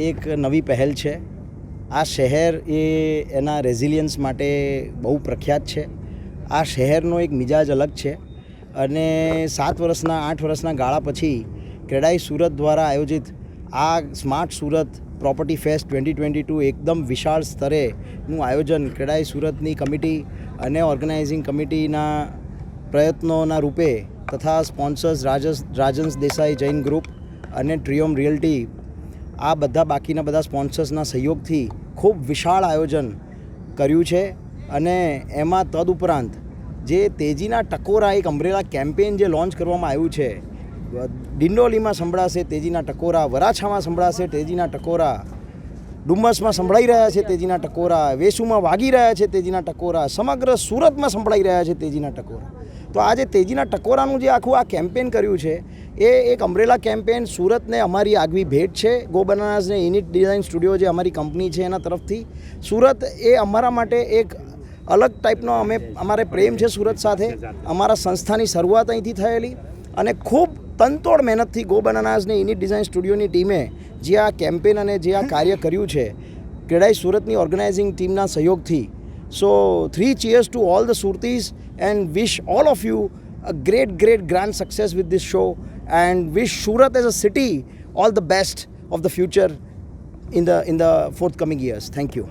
એક નવી પહેલ છે. આ શહેર એ એના રેઝિલિયન્સ માટે બહુ પ્રખ્યાત છે. આ શહેરનો એક મિજાજ અલગ છે અને 7 વર્ષના 8 વર્ષના ગાળા પછી ક્રેડાઈ સુરત દ્વારા આયોજિત આ સ્માર્ટ સુરત પ્રોપર્ટી ફેસ્ટ 2022 એકદમ વિશાળ સ્તરેનું આયોજન ક્રેડાઈ સુરતની કમિટી અને ઓર્ગેનાઇઝિંગ કમિટીના પ્રયત્નોના રૂપે તથા સ્પોન્સર્સ રાજન્સ દેસાઈ જૈન ગ્રુપ અને ટ્રીઓમ રિયલ્ટી આ બધા બાકીના બધા સ્પોન્સર્સના સહયોગથી ખૂબ વિશાળ આયોજન કર્યું છે. અને એમાં તદુપરાંત જે તેજીના ટકોરા એક અમ્બ્રેલા કેમ્પેઇન જે લોન્ચ કરવામાં આવ્યું છે. ડિંડોલીમાં સંભળાશે તેજીના ટકોરા, વરાછામાં સંભળાશે તેજીના ટકોરા, ડુમ્મસમાં સંભળાઈ રહ્યા છે તેજીના ટકોરા, વેસુમાં વાગી રહ્યા છે તેજીના ટકોરા, સમગ્ર સુરતમાં સંભળાઈ રહ્યા છે તેજીના ટકોરા. તો આ જે તેજીના ટકોરાનું જે આખું આ કેમ્પેન કર્યું છે એ એક અમ્બ્રેલા કેમ્પેન સુરતને અમારી આગવી ભેટ છે. ગો બનાનાસને યુનિટ ડિઝાઇન સ્ટુડિયો જે અમારી કંપની છે એના તરફથી સુરત એ અમારા માટે એક અલગ ટાઈપનો અમારે પ્રેમ છે સુરત સાથે. અમારા સંસ્થાની શરૂઆત અહીંથી થયેલી અને ખૂબ તનતોડ મહેનતથી ગો બનાનાસને યુનિટ ડિઝાઇન સ્ટુડિયોની ટીમે જે આ કેમ્પેન અને જે આ કાર્ય કર્યું છે ક્રેડાઈ સુરતની ઓર્ગેનાઇઝિંગ ટીમના સહયોગથી. So 3 cheers to all the Surtis and wish all of you a great grand success with this show and wish Surat as a city all the best of the future in the forthcoming years. Thank you.